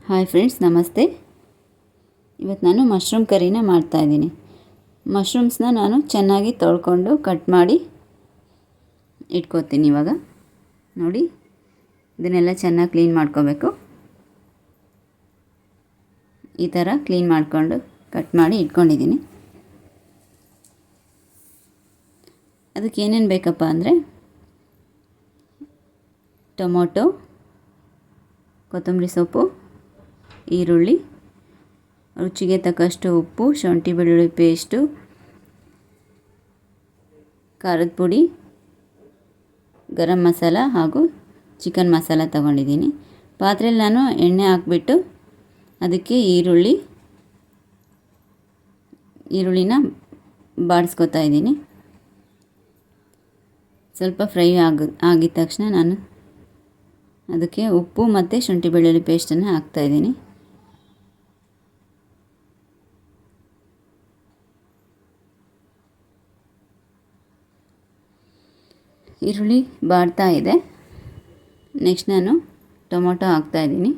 Hi friends, ನಮಸ್ತೆ. ಇವತ್ತು ನಾನು ಮಶ್ರೂಮ್ ಕರಿನ ಮಾಡ್ತಾಯಿದ್ದೀನಿ. ಮಶ್ರೂಮ್ಸ್ನ ನಾನು ಚೆನ್ನಾಗಿ ತೊಳ್ಕೊಂಡು ಕಟ್ ಮಾಡಿ ಇಟ್ಕೋತೀನಿ. ಇವಾಗ ನೋಡಿ, ಇದನ್ನೆಲ್ಲ ಚೆನ್ನಾಗಿ ಕ್ಲೀನ್ ಮಾಡ್ಕೋಬೇಕು. ಈ ಥರ ಕ್ಲೀನ್ ಮಾಡಿಕೊಂಡು ಕಟ್ ಮಾಡಿ ಇಟ್ಕೊಂಡಿದ್ದೀನಿ. ಅದಕ್ಕೆ ಏನೇನು ಬೇಕಪ್ಪ ಅಂದರೆ ಟೊಮೊಟೊ, ಕೊತ್ತಂಬರಿ ಸೊಪ್ಪು, ಈರುಳ್ಳಿ, ರುಚಿಗೆ ತಕ್ಕಷ್ಟು ಉಪ್ಪು, ಶುಂಠಿ ಬೆಳ್ಳುಳ್ಳಿ ಪೇಸ್ಟು, ಖಾರದ ಪುಡಿ, ಗರಂ ಮಸಾಲ ಹಾಗೂ ಚಿಕನ್ ಮಸಾಲ ತಗೊಂಡಿದ್ದೀನಿ. ಪಾತ್ರೆಯಲ್ಲಿ ನಾನು ಎಣ್ಣೆ ಹಾಕ್ಬಿಟ್ಟು ಅದಕ್ಕೆ ಈರುಳ್ಳಿನ ಬಾಡಿಸ್ಕೊತಾ ಇದ್ದೀನಿ. ಸ್ವಲ್ಪ ಫ್ರೈ ಆಗಿದ ತಕ್ಷಣ ನಾನು ಅದಕ್ಕೆ ಉಪ್ಪು ಮತ್ತು ಶುಂಠಿ ಬೆಳ್ಳುಳ್ಳಿ ಪೇಸ್ಟನ್ನು ಹಾಕ್ತಾಯಿದ್ದೀನಿ. ಈರುಳ್ಳಿ ಬಾಡ್ತಾ ಇದೆ. ನೆಕ್ಸ್ಟ್ ನಾನು ಟೊಮೊಟೊ ಹಾಕ್ತಾಯಿದ್ದೀನಿ.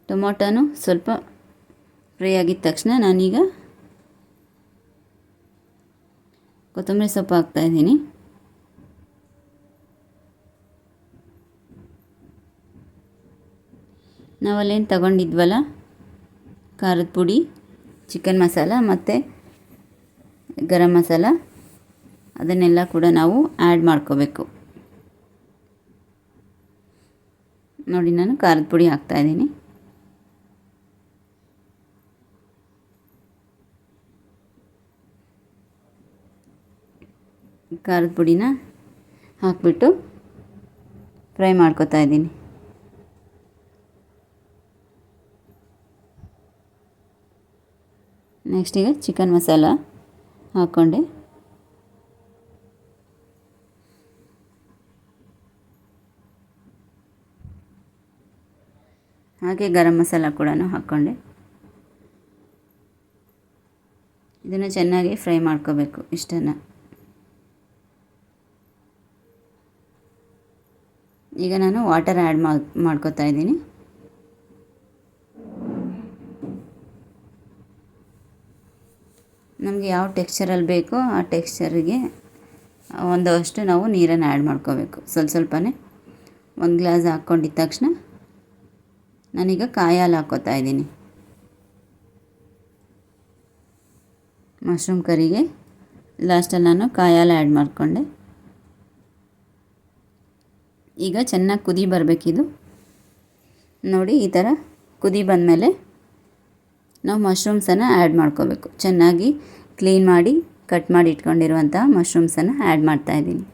ಟೊಮೊಟೊನು ಸ್ವಲ್ಪ ಫ್ರೈ ಆಗಿದ ತಕ್ಷಣ ನಾನೀಗ ಕೊತ್ತಂಬರಿ ಸೊಪ್ಪು ಹಾಕ್ತಾಯಿದ್ದೀನಿ. ನಾವಲ್ಲೇನು ತಗೊಂಡಿದ್ವಲ್ಲ, ಖಾರದ ಪುಡಿ, ಚಿಕನ್ ಮಸಾಲ ಮತ್ತು ಗರಂ ಮಸಾಲ, ಅದನ್ನೆಲ್ಲ ಕೂಡ ನಾವು ಆ್ಯಡ್ ಮಾಡ್ಕೋಬೇಕು. ನೋಡಿ, ನಾನು ಖಾರದ ಪುಡಿ ಹಾಕ್ತಾಯಿದ್ದೀನಿ. ಖಾರದ ಪುಡಿನ ಹಾಕಿಬಿಟ್ಟು ಫ್ರೈ ಮಾಡ್ಕೊತಾ ಇದ್ದೀನಿ. ನೆಕ್ಸ್ಟ್ ಈಗ ಚಿಕನ್ ಮಸಾಲ ಹಾಕ್ಕೊಂಡೆ. ಹಾಗೆ ಗರಂ ಮಸಾಲ ಕೂಡ ಹಾಕ್ಕೊಂಡೆ. ಇದನ್ನು ಚೆನ್ನಾಗಿ ಫ್ರೈ ಮಾಡ್ಕೋಬೇಕು ಇಷ್ಟನ್ನು. ಈಗ ನಾನು ವಾಟರ್ ಆ್ಯಡ್ ಮಾಡ್ಕೋತಾ ಇದ್ದೀನಿ. ನಮಗೆ ಯಾವ ಟೆಕ್ಸ್ಚರಲ್ಲಿ ಬೇಕೋ ಆ ಟೆಕ್ಸ್ಚರಿಗೆ ಒಂದಷ್ಟು ನಾವು ನೀರನ್ನು ಆ್ಯಡ್ ಮಾಡ್ಕೋಬೇಕು. ಸ್ವಲ್ಪನೇ. ಒಂದು ಗ್ಲಾಸ್ ಹಾಕ್ಕೊಂಡಿದ್ದ ತಕ್ಷಣ ನಾನೀಗ ಕಾಯಿ ಹಾಲು ಹಾಕ್ಕೋತಾ ಇದ್ದೀನಿ. ಮಶ್ರೂಮ್ ಕರಿಗೆ ಲಾಸ್ಟಲ್ಲಿ ನಾನು ಕಾಯಿ ಹಾಲು ಆ್ಯಡ್ ಮಾಡಿಕೊಂಡೆ. ಈಗ ಚೆನ್ನಾಗಿ ಕುದಿ ಬರಬೇಕಿದು. ನೋಡಿ, ಈ ಥರ ಕುದಿ ಬಂದಮೇಲೆ ನಾವು ಮಶ್ರೂಮ್ಸನ್ನು ಆ್ಯಡ್ ಮಾಡ್ಕೋಬೇಕು. ಚೆನ್ನಾಗಿ ಕ್ಲೀನ್ ಮಾಡಿ ಕಟ್ ಮಾಡಿ ಇಟ್ಕೊಂಡಿರುವಂಥ ಮಶ್ರೂಮ್ಸನ್ನು ಆ್ಯಡ್ ಮಾಡ್ತಾಯಿದ್ದೀನಿ.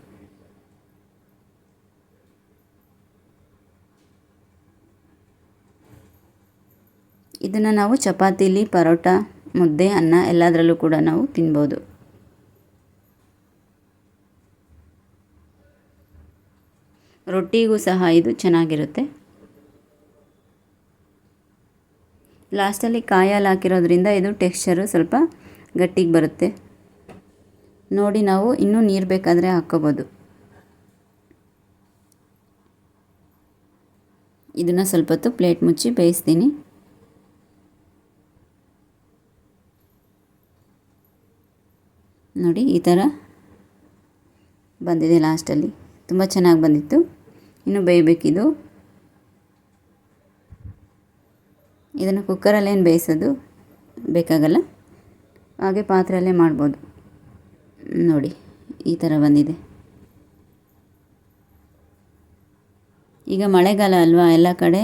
ಇದನ್ನು ನಾವು ಚಪಾತೀಲಿ, ಪರೋಟ, ಮುದ್ದೆ, ಅನ್ನ ಎಲ್ಲದರಲ್ಲೂ ಕೂಡ ನಾವು ತಿನ್ಬೋದು. ರೊಟ್ಟಿಗೂ ಸಹ ಇದು ಚೆನ್ನಾಗಿರುತ್ತೆ. ಲಾಸ್ಟಲ್ಲಿ ಕಾಯಿ ಹಾಲು ಹಾಕಿರೋದ್ರಿಂದ ಇದು ಟೆಕ್ಸ್ಚರು ಸ್ವಲ್ಪ ಗಟ್ಟಿಗೆ ಬರುತ್ತೆ. ನೋಡಿ, ನಾವು ಇನ್ನೂ ನೀರು ಬೇಕಾದರೆ ಹಾಕ್ಕೋಬೋದು. ಇದನ್ನು ಸ್ವಲ್ಪ ಹೊತ್ತು ಪ್ಲೇಟ್ ಮುಚ್ಚಿ ಬೇಯಿಸ್ತೀನಿ. ನೋಡಿ, ಈ ಥರ ಬಂದಿದೆ ಲಾಸ್ಟಲ್ಲಿ. ತುಂಬ ಚೆನ್ನಾಗಿ ಬಂದಿತ್ತು. ಇನ್ನು ಬೇಯಬೇಕಿದು. ಇದನ್ನು ಕುಕ್ಕರಲ್ಲೇನು ಬೇಯಿಸೋದು ಬೇಕಾಗಲ್ಲ, ಹಾಗೆ ಪಾತ್ರೆಯಲ್ಲೇ ಮಾಡ್ಬೋದು. ನೋಡಿ, ಈ ಥರ ಬಂದಿದೆ. ಈಗ ಮಳೆಗಾಲ ಅಲ್ವಾ, ಎಲ್ಲ ಕಡೆ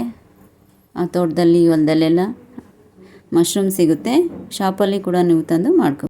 ಆ ತೋಟದಲ್ಲಿ ಹೊಲದಲ್ಲೆಲ್ಲ ಮಶ್ರೂಮ್ ಸಿಗುತ್ತೆ. ಶಾಪಲ್ಲಿ ಕೂಡ ನೀವು ತಂದು ಮಾಡ್ಕೊ.